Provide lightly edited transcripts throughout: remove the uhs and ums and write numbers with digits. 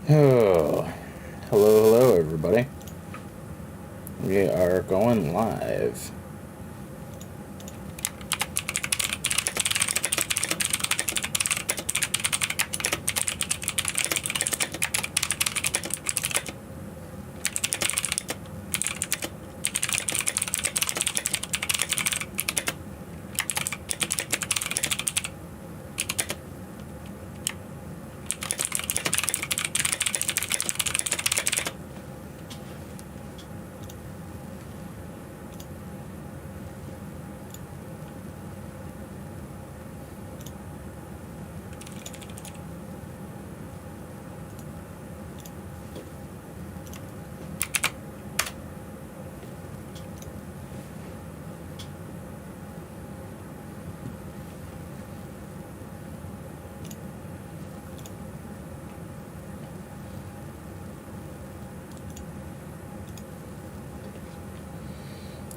Oh, hello, everybody. We are going live.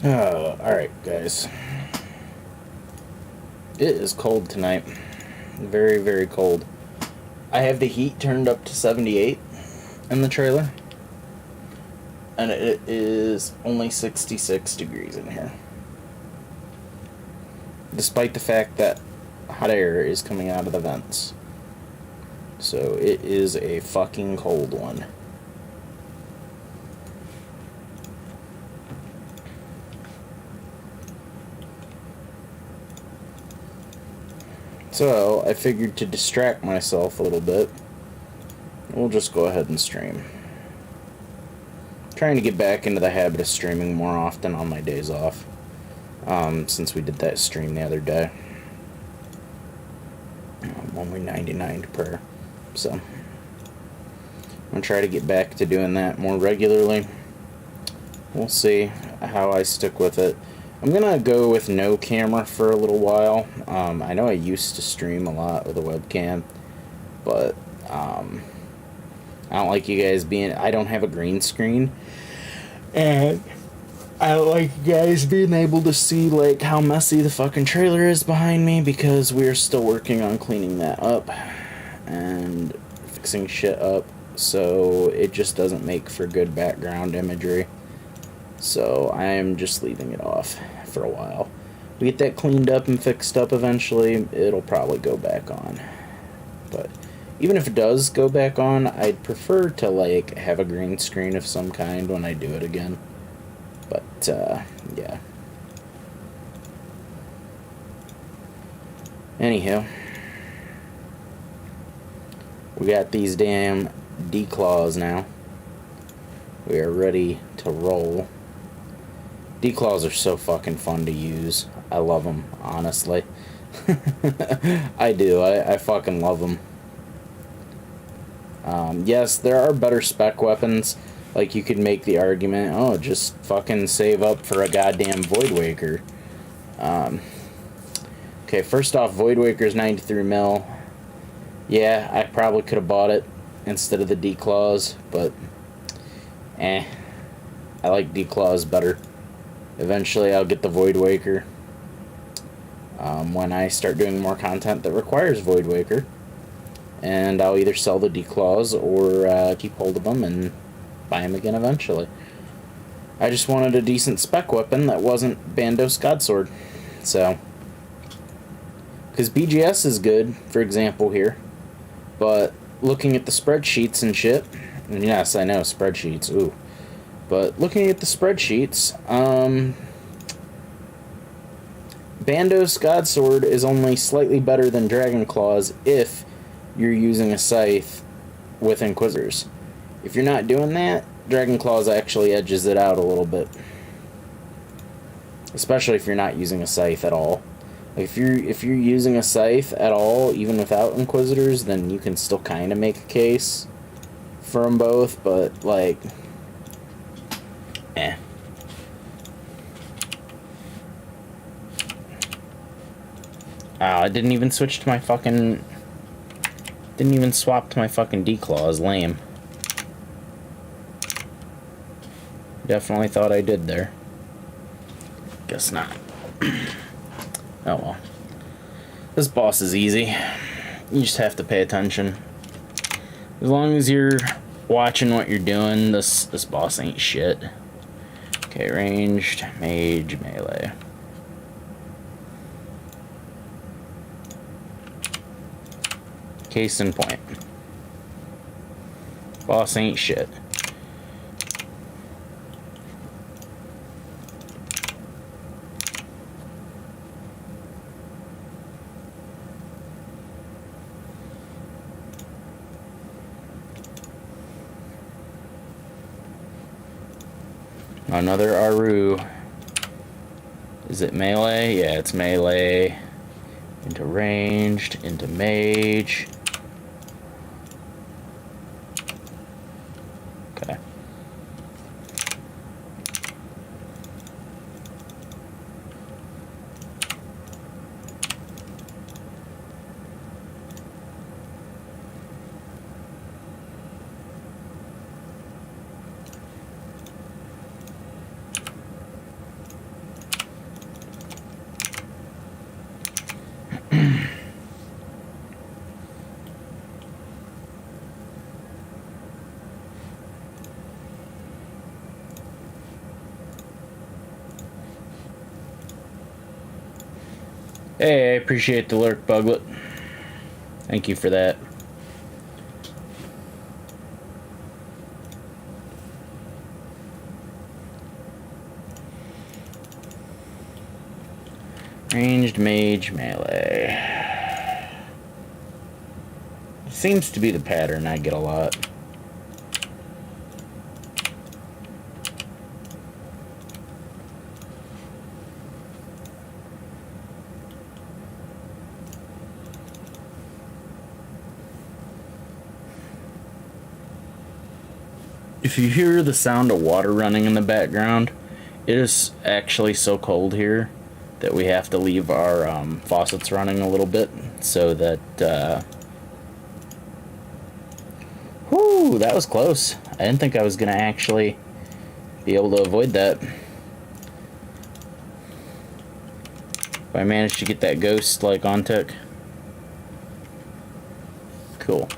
Oh, alright, guys. It is cold tonight. Very, very cold. I have the heat turned up to 78 in the trailer. And it is only 66 degrees in here. Despite the fact that hot air is coming out of the vents. So it is a fucking cold one. So, I figured to distract myself a little bit, we'll just go ahead and stream. Trying to get back into the habit of streaming more often on my days off, since we did that stream the other day. Only 99 to prayer, so I'm going to try to get back to doing that more regularly. We'll see how I stick with it. I'm gonna go with no camera for a little while. I know I used to stream a lot with a webcam, but I don't like you guys being... I don't have a green screen, and I don't like you guys being able to see like how messy the fucking trailer is behind me, because we're still working on cleaning that up and fixing shit up, so it just doesn't make for good background imagery. So I am just leaving it off for a while. We get that cleaned up and fixed up eventually, it'll probably go back on. But even if it does go back on, I'd prefer to like have a green screen of some kind when I do it again. But yeah. Anywho, we got these damn declaws now. We are ready to roll. Declaws are so fucking fun to use. I love them, honestly. I do. I fucking love them. Yes, there are better spec weapons. Like, you could make the argument, oh, just fucking save up for a goddamn Void Waker. Okay, first off, Void Waker's 93 mil. Yeah, I probably could have bought it instead of the Declaws, but I like Declaws better. Eventually I'll get the Void Waker when I start doing more content that requires Void Waker, and I'll either sell the Declaws or keep hold of them and buy them again eventually. I just wanted a decent spec weapon that wasn't Bandos Godsword, so, because BGS is good, for example, here, but looking at the spreadsheets and shit, and yes, I know, spreadsheets, ooh. But looking at the spreadsheets, Bandos Godsword is only slightly better than Dragon Claws if you're using a scythe with Inquisitors. If you're not doing that, Dragon Claws actually edges it out a little bit. Especially if you're not using a scythe at all. If you're using a scythe at all, even without Inquisitors, then you can still kind of make a case for them both, but like... I didn't even switch to my fucking... Didn't even swap to my fucking Declaws. Lame. Definitely thought I did there. Guess not. Oh well. This boss is easy. You just have to pay attention. As long as you're watching what you're doing. This boss ain't shit. Okay, ranged, mage, melee. Case in point. Boss ain't shit. Another Aru. Is it melee? Yeah, it's melee. Into ranged, into mage. Okay. Hey, I appreciate the lurk, Buglet. Thank you for that. Ranged, mage, melee. Seems to be the pattern I get a lot. If you hear the sound of water running in the background, it is actually so cold here that we have to leave our faucets running a little bit so that whoo, that was close. I didn't think I was gonna actually be able to avoid that. If I managed to get that ghost like on tick. Cool.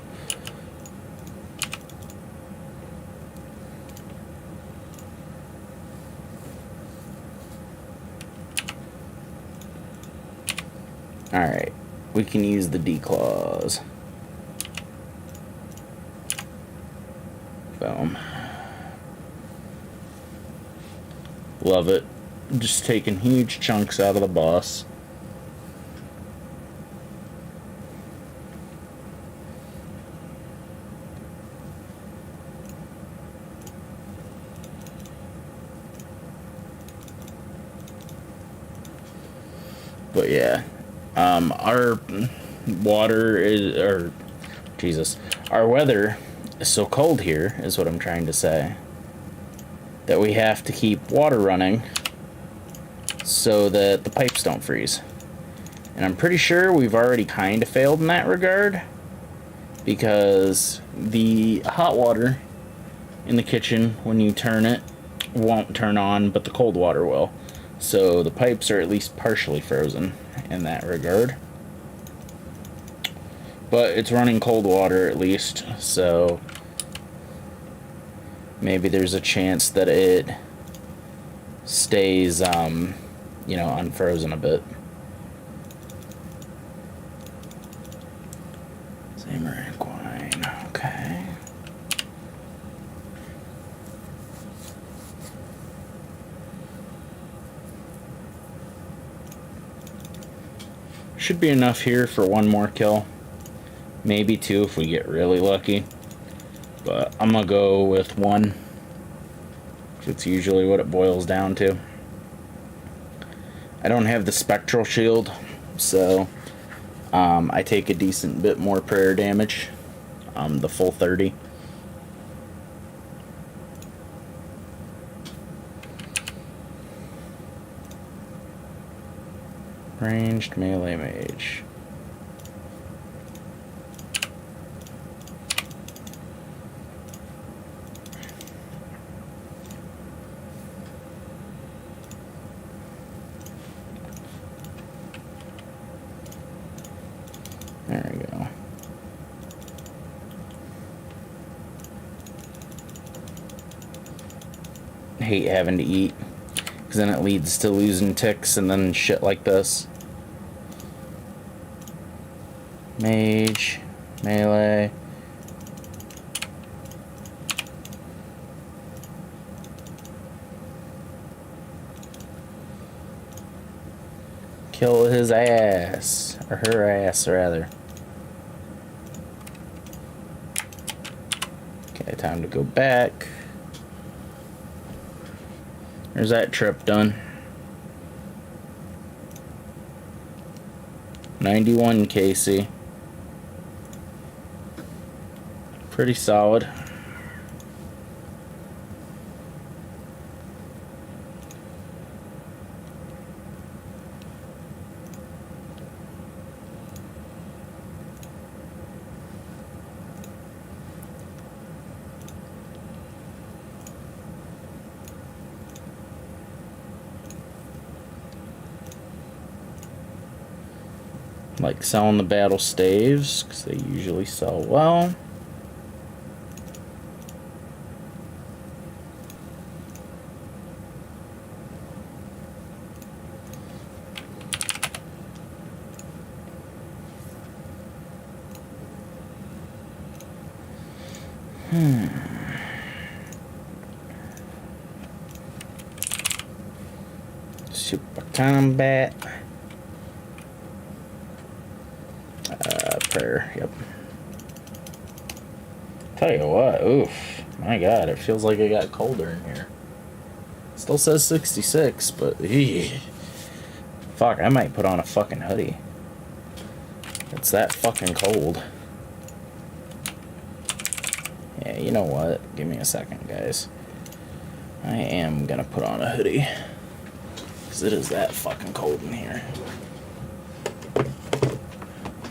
Alright, we can use the D-claws. Boom. Love it. Just taking huge chunks out of the boss. But yeah. Our water is, or Jesus, our weather is so cold here, is what I'm trying to say, that we have to keep water running so that the pipes don't freeze. And I'm pretty sure we've already kind of failed in that regard, because the hot water in the kitchen, when you turn it, won't turn on, but the cold water will. So the pipes are at least partially frozen in that regard. But it's running cold water at least, so maybe there's a chance that it stays, you know, unfrozen a bit. Same rank wine, okay. Should be enough here for one more kill. Maybe two if we get really lucky. But I'm gonna go with one. It's usually what it boils down to. I don't have the spectral shield, so I take a decent bit more prayer damage. The full 30. Ranged melee mage. There we go. hate having to eat, because then it leads to losing ticks and then shit like this. Mage, melee. Kill his ass, or her ass rather. Okay, time to go back. There's that trip done. 91 Casey. Pretty solid. Like selling the battle staves, because they usually sell well. Super combat. Prayer, yep. Tell you what, oof. My god, it feels like it got colder in here. Still says 66, but fuck, I might put on a fucking hoodie. It's that fucking cold. Yeah, you know what? Give me a second, guys. I am gonna put on a hoodie. Because it is that fucking cold in here.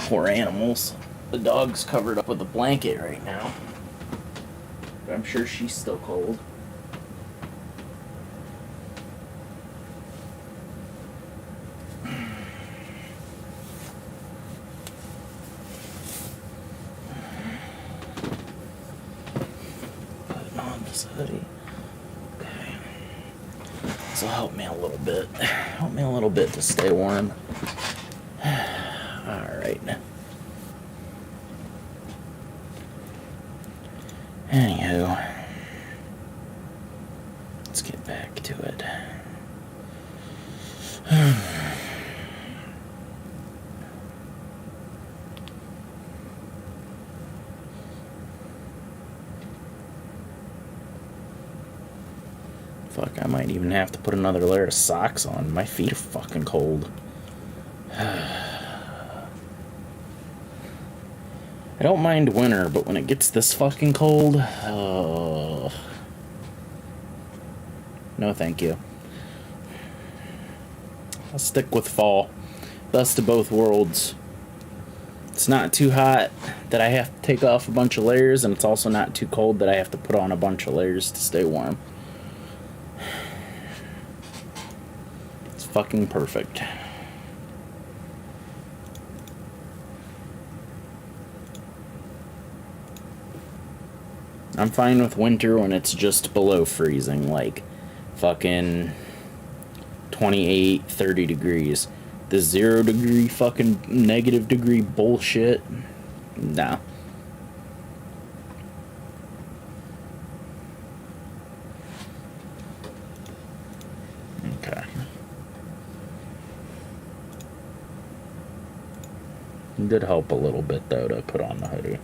Poor animals. The dog's covered up with a blanket right now. But I'm sure she's still cold. Putting on this hoodie. Okay. This will help me a little bit. Help me a little bit to stay warm. Alright. Anywho, let's get back to it. Fuck, I might even have to put another layer of socks on. My feet are fucking cold. I don't mind winter, but when it gets this fucking cold, oh, no thank you. I'll stick with fall. Best of both worlds. It's not too hot that I have to take off a bunch of layers, and it's also not too cold that I have to put on a bunch of layers to stay warm. It's fucking perfect. I'm fine with winter when it's just below freezing, like fucking 28, 30 degrees. The 0 degree fucking negative degree bullshit, nah. Okay. It did help a little bit though to put on the hoodie.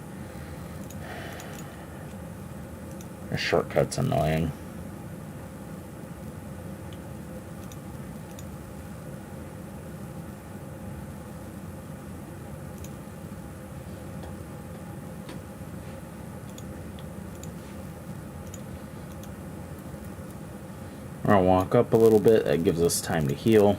The shortcut's annoying. We're gonna walk up a little bit. That gives us time to heal.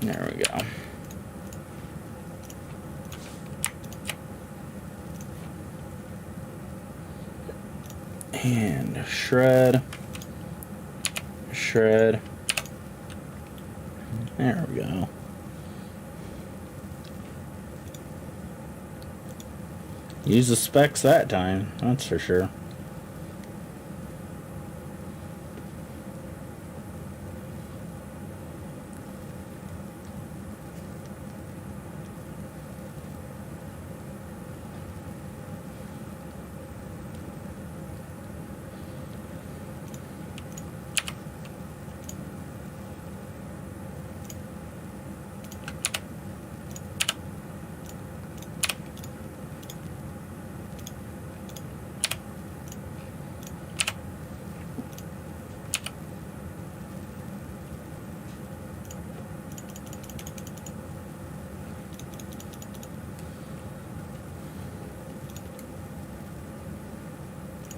There we go. And shred. Shred. There we go. Use the specs that time, that's for sure.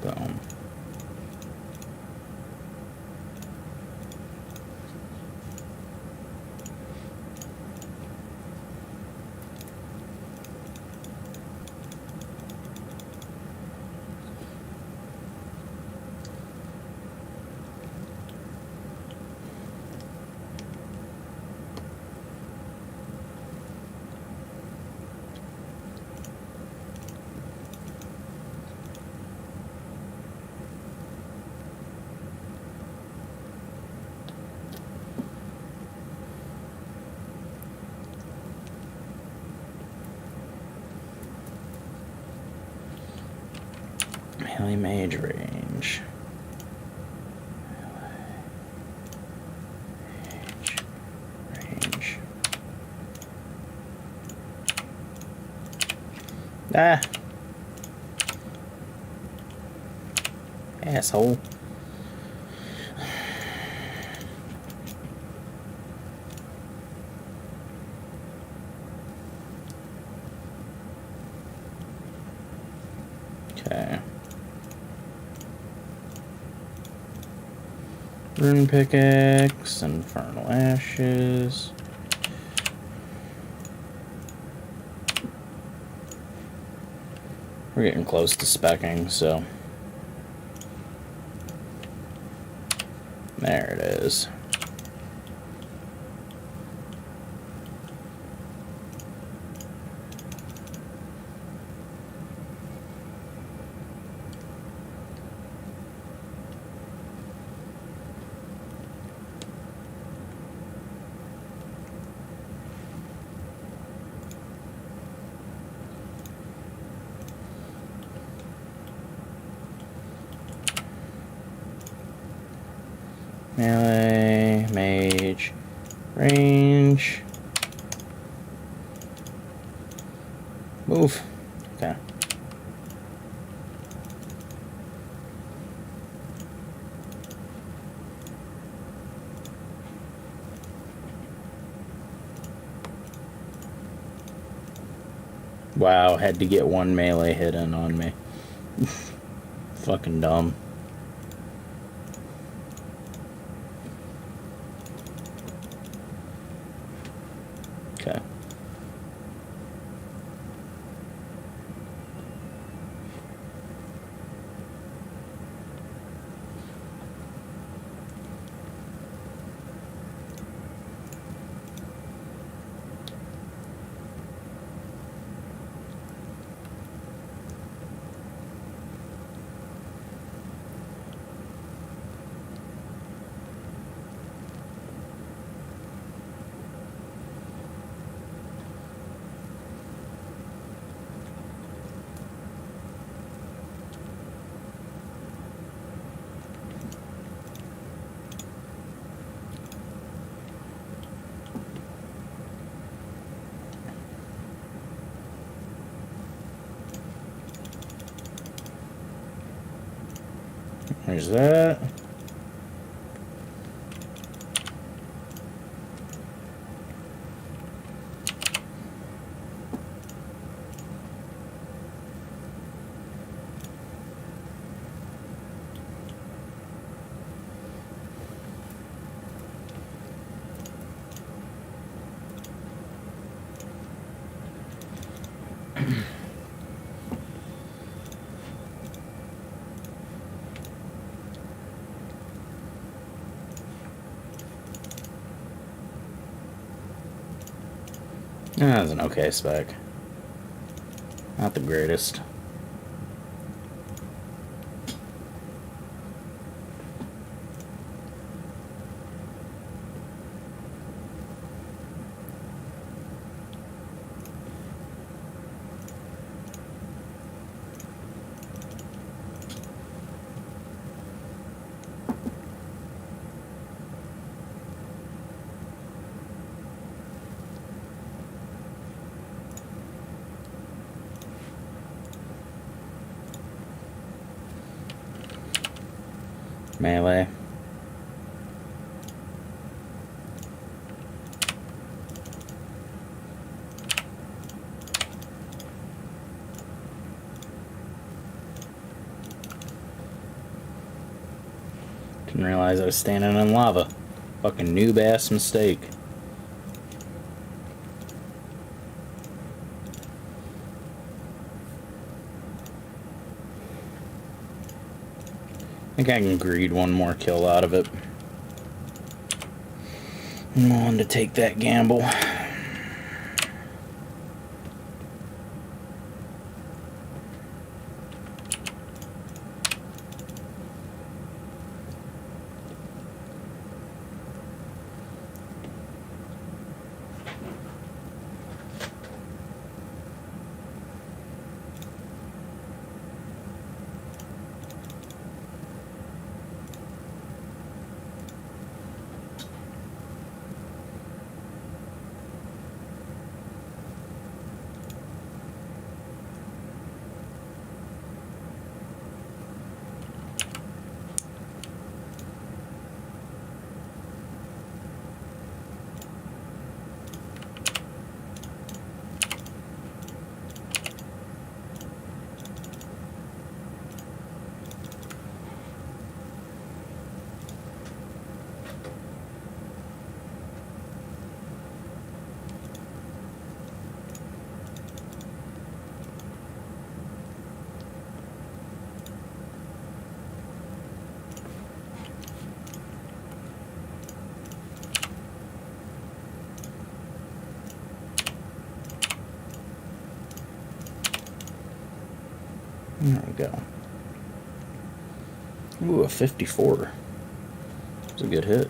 Boom. Melee mage range. Range. Ah! Asshole. Okay. Rune pickaxe, infernal ashes. We're getting close to speccing, so there it is. Melee, mage, range. Move. Okay. Wow, had to get one melee hit in on me. Fucking dumb. Okay. There's that. That was an okay spec. Not the greatest. Melee. Didn't realize I was standing in lava. Fucking noob ass mistake. I think I can greed one more kill out of it. I'm willing to take that gamble. There we go. Ooh, a 54. It's a good hit.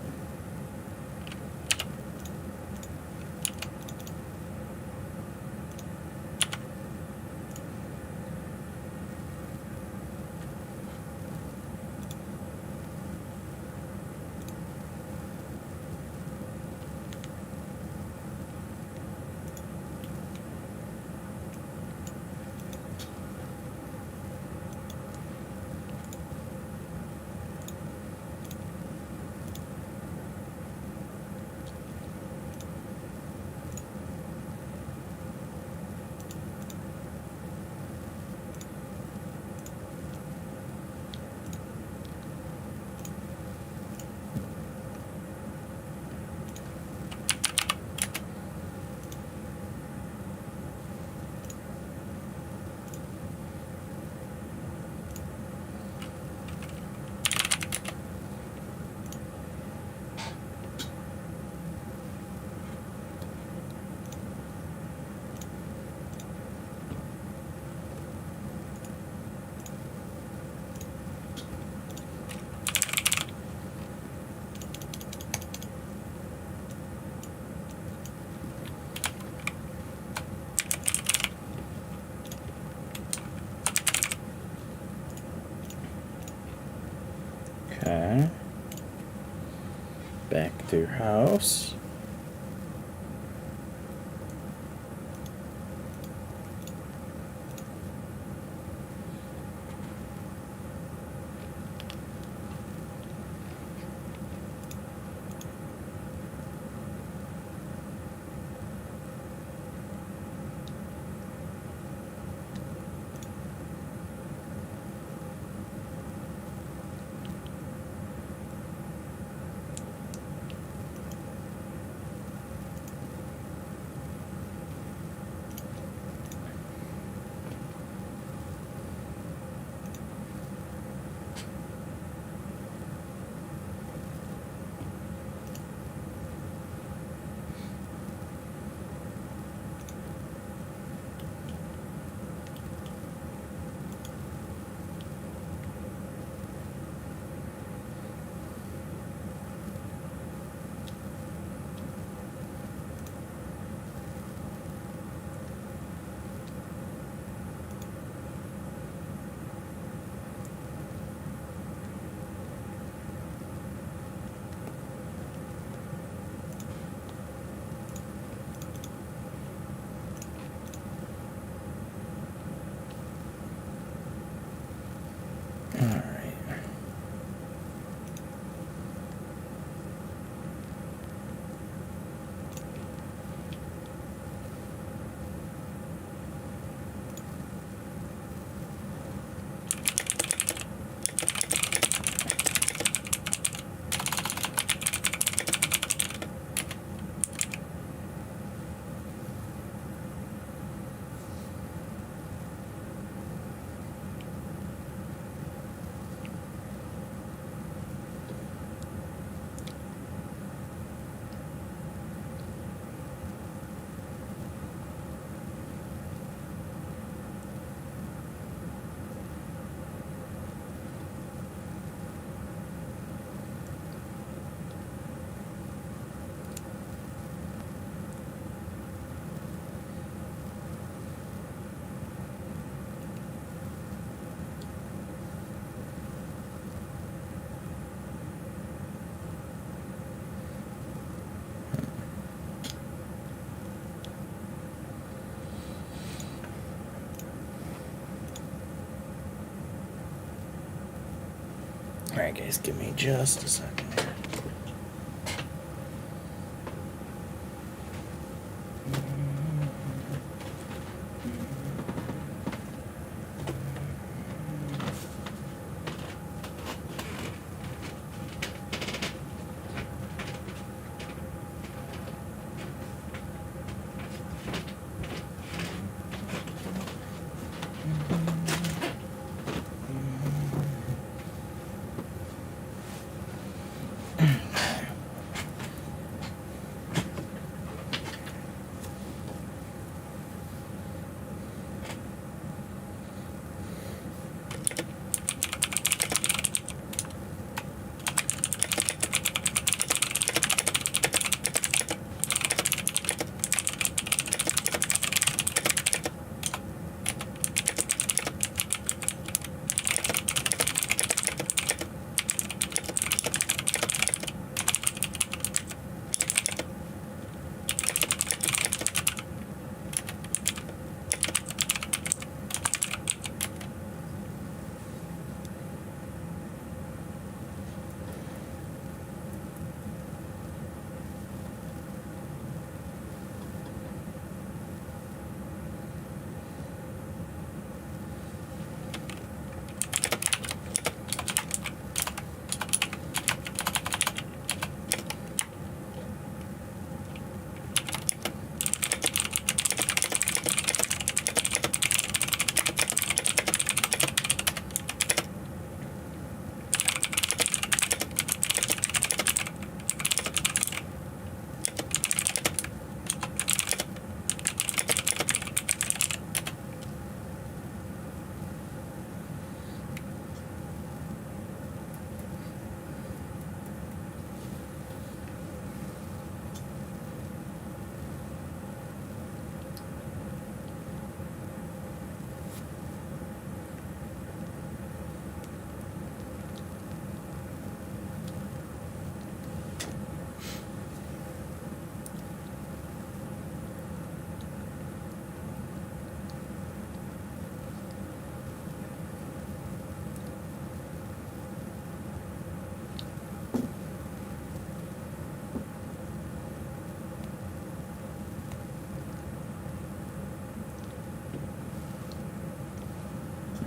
Okay. Back to your house. Alright guys, give me just a second here.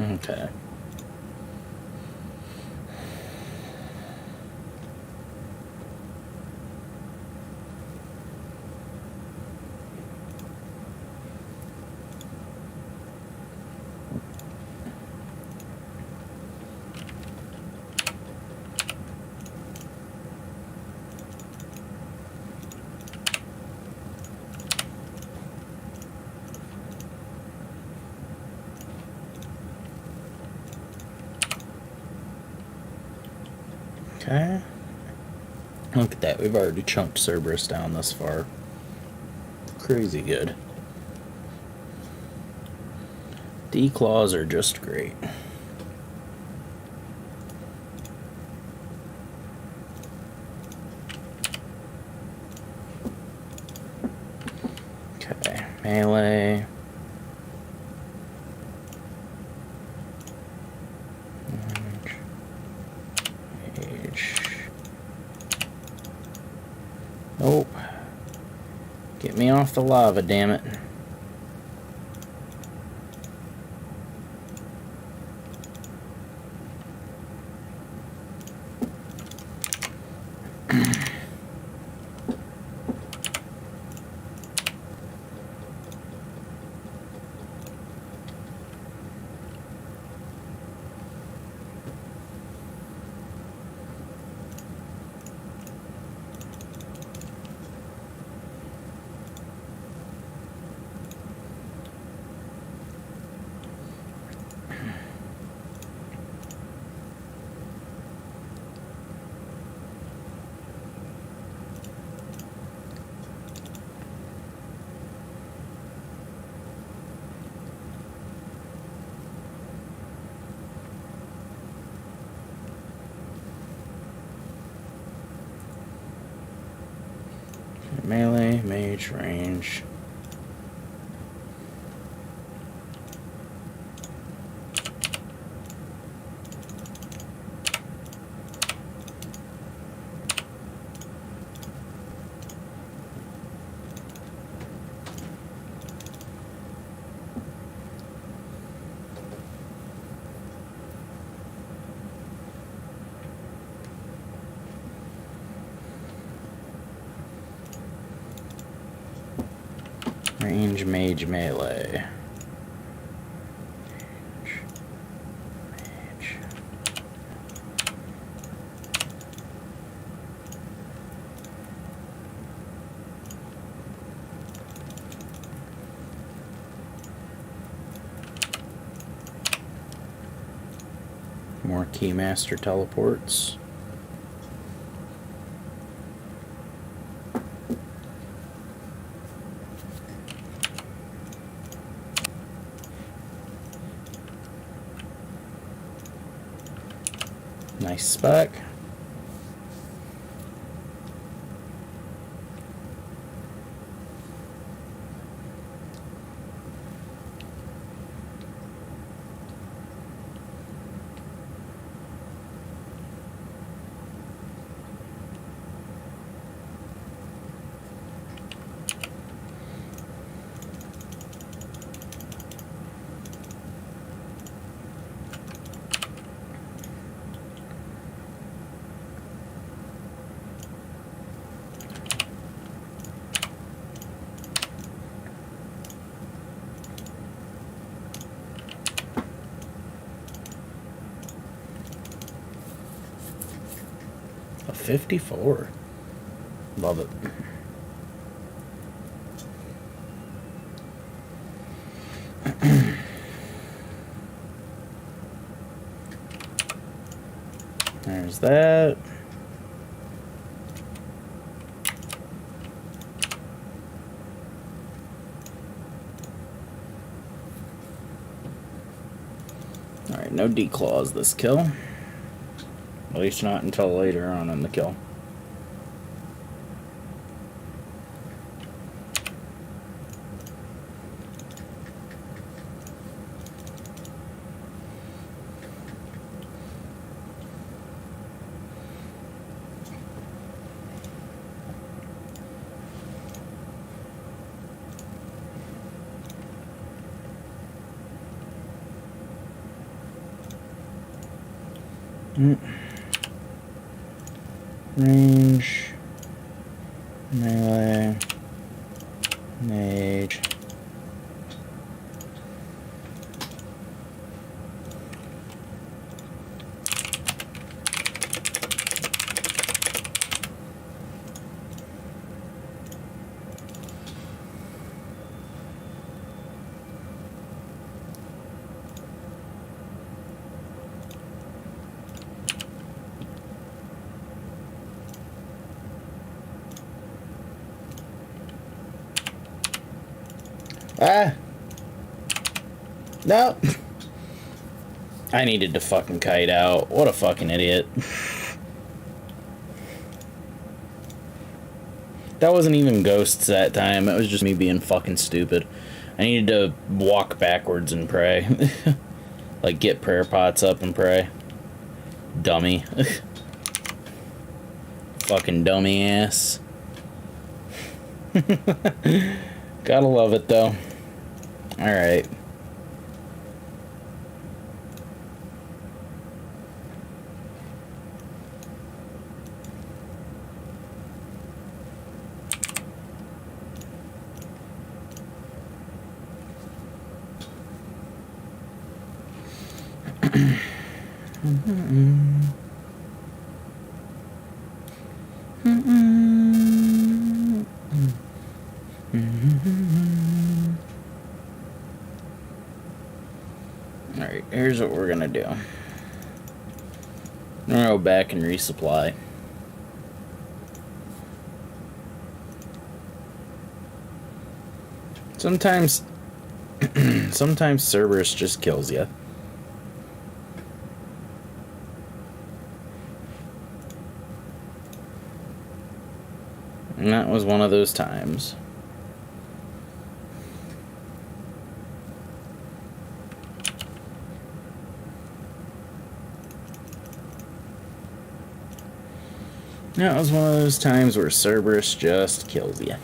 Okay. Okay. Look at that. We've already chunked Cerberus down this far. Crazy good. D-claws are just great. Okay. Melee. Nope. Get me off the lava, damn it. Melee, mage, range. Range, mage, melee. Mage. More Keymaster teleports. Nice spec. A 54. Love it. There's that. Alright, no declaws this kill. At least not until later on in the kill. Range, melee, mage. Ah! No! I needed to fucking kite out. What a fucking idiot. That wasn't even ghosts that time. It was just me being fucking stupid. I needed to walk backwards and pray. Like, get prayer pots up and pray. Dummy. Fucking dummy ass. Gotta love it, though. Alright. Alright, here's what we're gonna do. I'm gonna go back and resupply. Sometimes Cerberus just kills you. And that was one of those times. That was one of those times where Cerberus just kills you.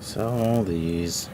So these.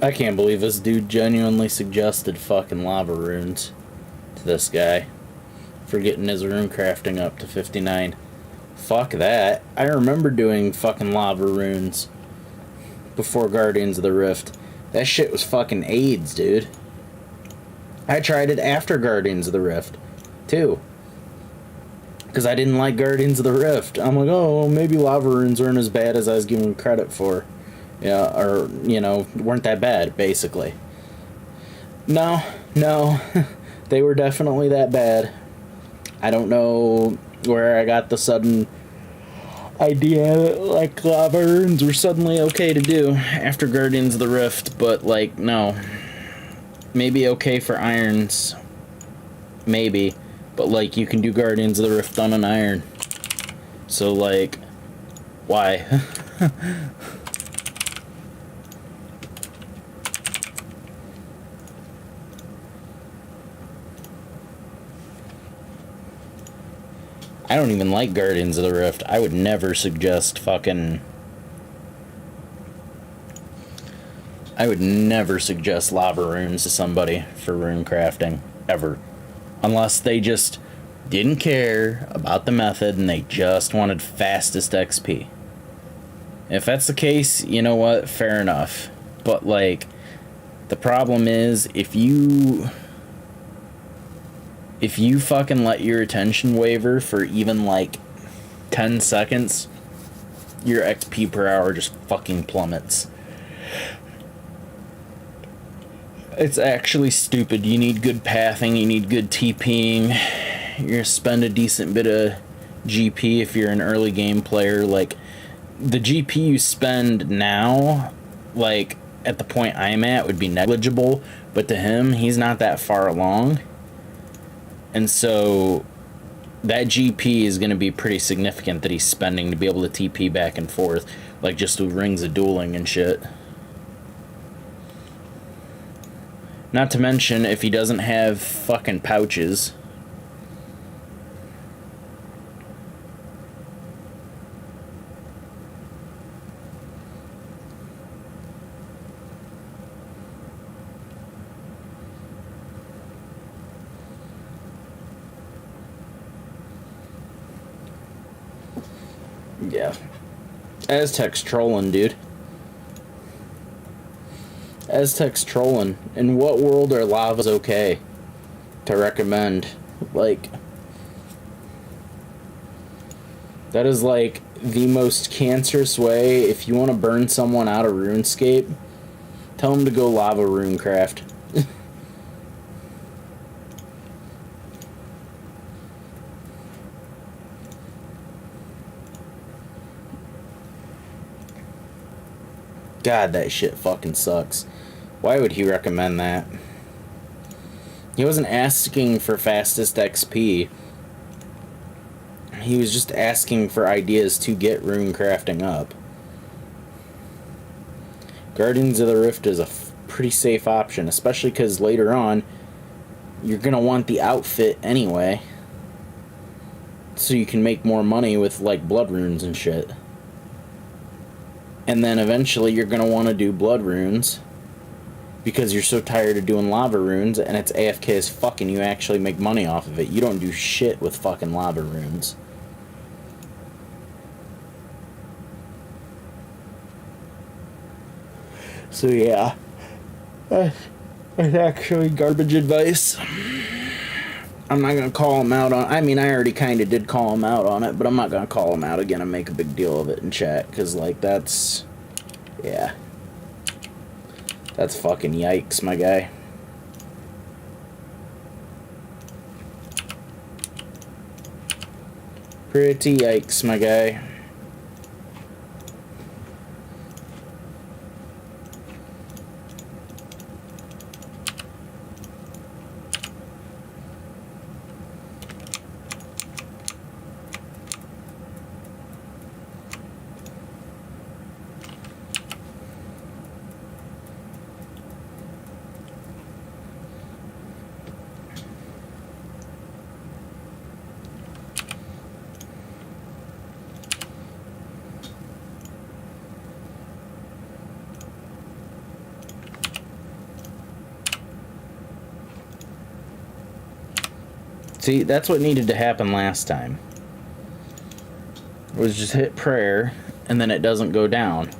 I can't believe this dude genuinely suggested fucking lava runes to this guy for getting his rune crafting up to 59. Fuck that. I remember doing fucking lava runes before Guardians of the Rift. That shit was fucking AIDS, dude. I tried it after Guardians of the Rift, too. Because I didn't like Guardians of the Rift. I'm like, oh, maybe lava runes aren't as bad as I was giving credit for. Yeah, or, you know, weren't that bad, basically. No, they were definitely that bad. I don't know where I got the sudden idea that, like, lava runes were suddenly okay to do after Guardians of the Rift, but, like, no. Maybe okay for irons. Maybe. But, like, you can do Guardians of the Rift on an iron. So, like, why? I don't even like Guardians of the Rift. I would never suggest fucking... I would never suggest lava runes to somebody for rune crafting. Ever. Unless they just didn't care about the method and they just wanted fastest XP. If that's the case, you know what? Fair enough. But, like, the problem is, if you fucking let your attention waver for even, like, 10 seconds, your XP per hour just fucking plummets. It's actually stupid. You need good pathing, you need good TPing, you're gonna spend a decent bit of GP if you're an early game player. Like, the GP you spend now, like, at the point I'm at, would be negligible, but to him, he's not that far along. And so that GP is going to be pretty significant that he's spending to be able to TP back and forth, like just with rings of dueling and shit. Not to mention, if he doesn't have fucking pouches. Yeah. Aztec's trolling, dude. Aztec's trolling. In what world are lavas okay to recommend? Like, that is like the most cancerous way. If you want to burn someone out of RuneScape, tell them to go lava runecraft. God, that shit fucking sucks. Why would he recommend that? He wasn't asking for fastest XP. He was just asking for ideas to get rune crafting up. Guardians of the Rift is a pretty safe option, especially because later on, you're going to want the outfit anyway. So you can make more money with, like, blood runes and shit. And then eventually you're going to want to do blood runes because you're so tired of doing lava runes and it's AFK as fuck and you actually make money off of it. You don't do shit with fucking lava runes. So yeah, that's actually garbage advice. I'm not going to call him out on... I mean, I already kind of did call him out on it, but I'm not going to call him out again and make a big deal of it in chat, because, like, that's... Yeah. That's fucking yikes, my guy. Pretty yikes, my guy. See, that's what needed to happen last time. It was just hit prayer, and then it doesn't go down.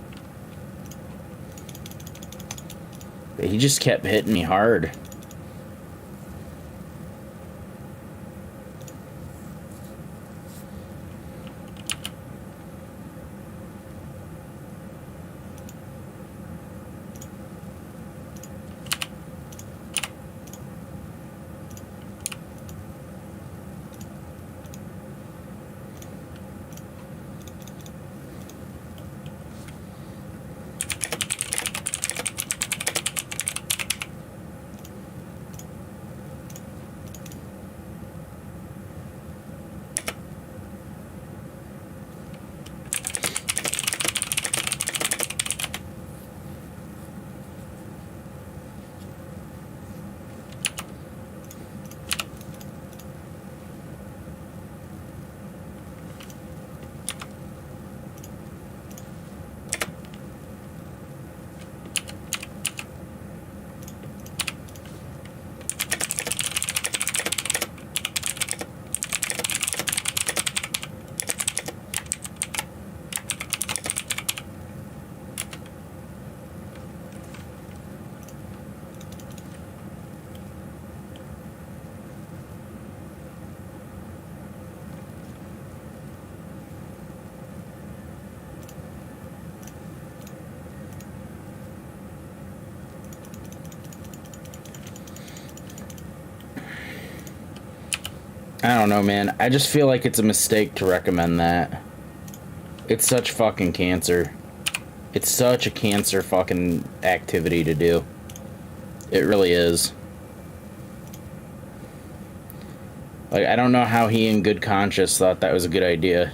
But he just kept hitting me hard. I don't know, man. I just feel like it's a mistake to recommend that. It's such fucking cancer. It's such a cancer fucking activity to do. It really is. Like, I don't know how he in good conscience thought that was a good idea.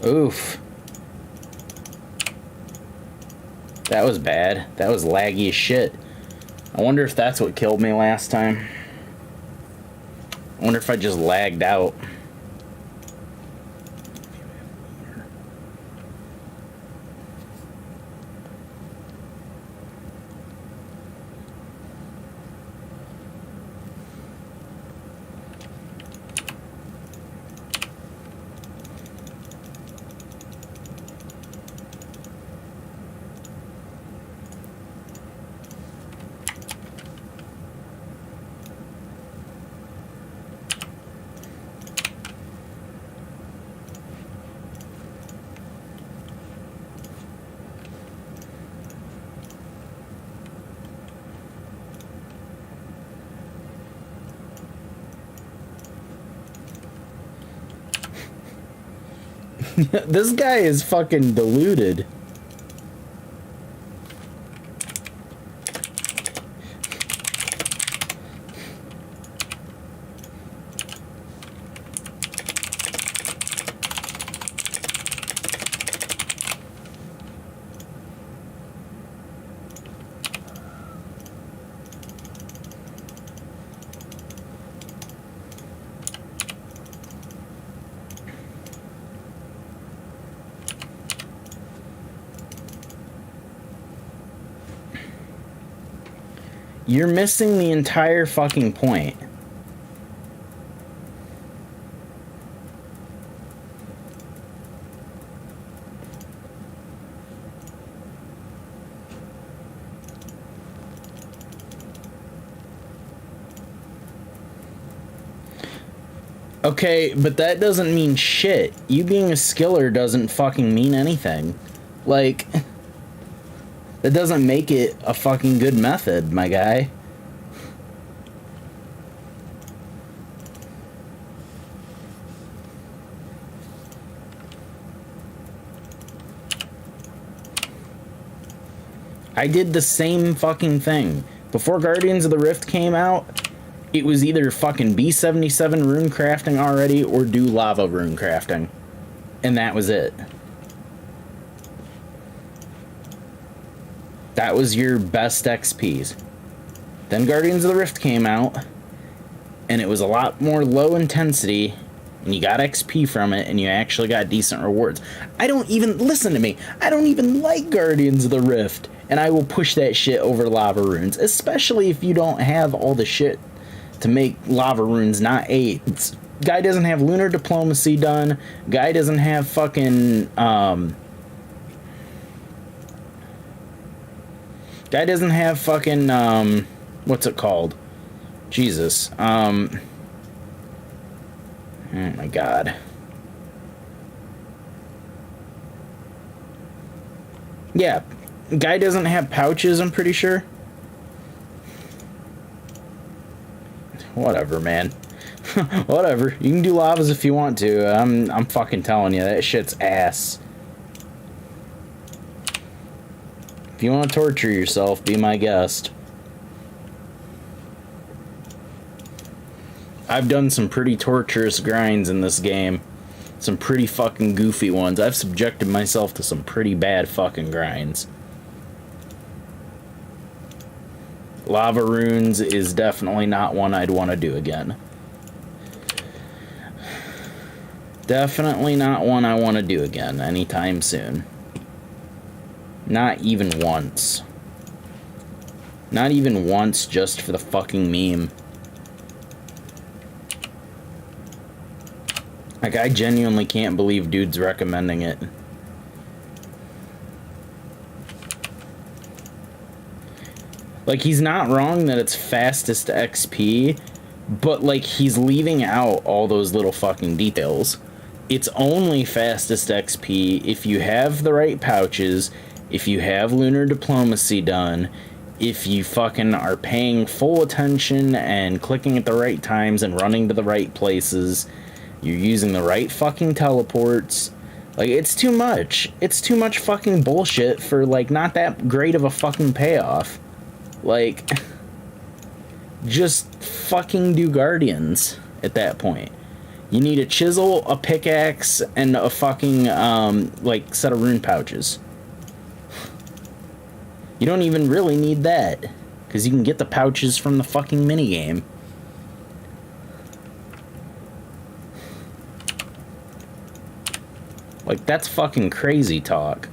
Oof. That was bad. That was laggy as shit. I wonder if that's what killed me last time. I wonder if I just lagged out. This guy is fucking deluded. You're missing the entire fucking point. Okay, but that doesn't mean shit. You being a skiller doesn't fucking mean anything. Like... that doesn't make it a fucking good method, my guy. I did the same fucking thing. Before Guardians of the Rift came out, it was either fucking B77 rune crafting already or do lava rune crafting. And that was it. That was your best XPs. Then Guardians of the Rift came out, and it was a lot more low intensity, and you got XP from it, and you actually got decent rewards. I don't even, listen to me, I don't even like Guardians of the Rift, and I will push that shit over lava runes, especially if you don't have all the shit to make lava runes not 8s. Guy doesn't have lunar diplomacy done, guy doesn't have fucking, guy doesn't have fucking, what's it called? Jesus. Oh my god. Yeah. Guy doesn't have pouches, I'm pretty sure. Whatever, man. Whatever. You can do lavas if you want to. I'm fucking telling you, that shit's ass. If you want to torture yourself, be my guest. I've done some pretty torturous grinds in this game. Some pretty fucking goofy ones. I've subjected myself to some pretty bad fucking grinds. Lava Runes is definitely not one I'd want to do again. Definitely not one I want to do again anytime soon. Not even once. Not even once, just for the fucking meme. Like, I genuinely can't believe dude's recommending it. Like, he's not wrong that it's fastest XP, but, like, he's leaving out all those little fucking details. It's only fastest XP if you have the right pouches, if you have lunar diplomacy done, if you fucking are paying full attention and clicking at the right times and running to the right places. You're using the right fucking teleports. Like, it's too much. It's too much fucking bullshit for, like, not that great of a fucking payoff. Like, just fucking do Guardians at that point. You need a chisel, a pickaxe, and a fucking, like, set of rune pouches. You don't even really need that, because you can get the pouches from the fucking minigame. Like, that's fucking crazy talk.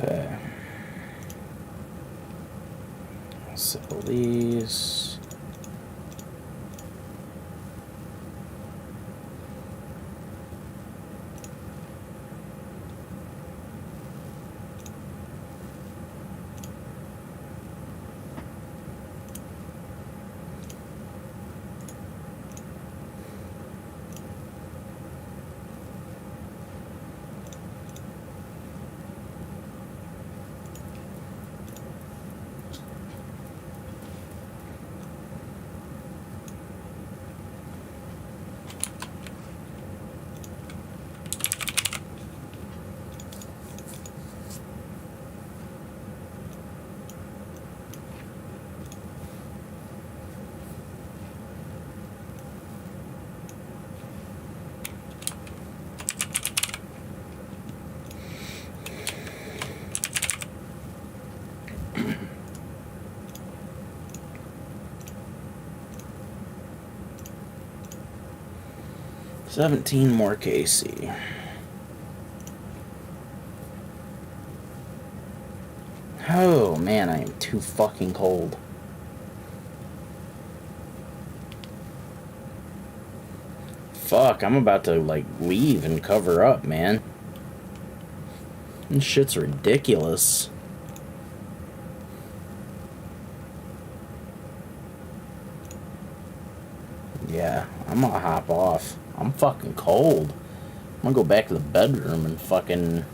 Okay. Sell these. $17 more KC. Oh man, I am too fucking cold. Fuck, I'm about to like leave and cover up, man. This shit's ridiculous. Yeah, I'm gonna hop off. I'm fucking cold. I'm gonna go back to the bedroom and fucking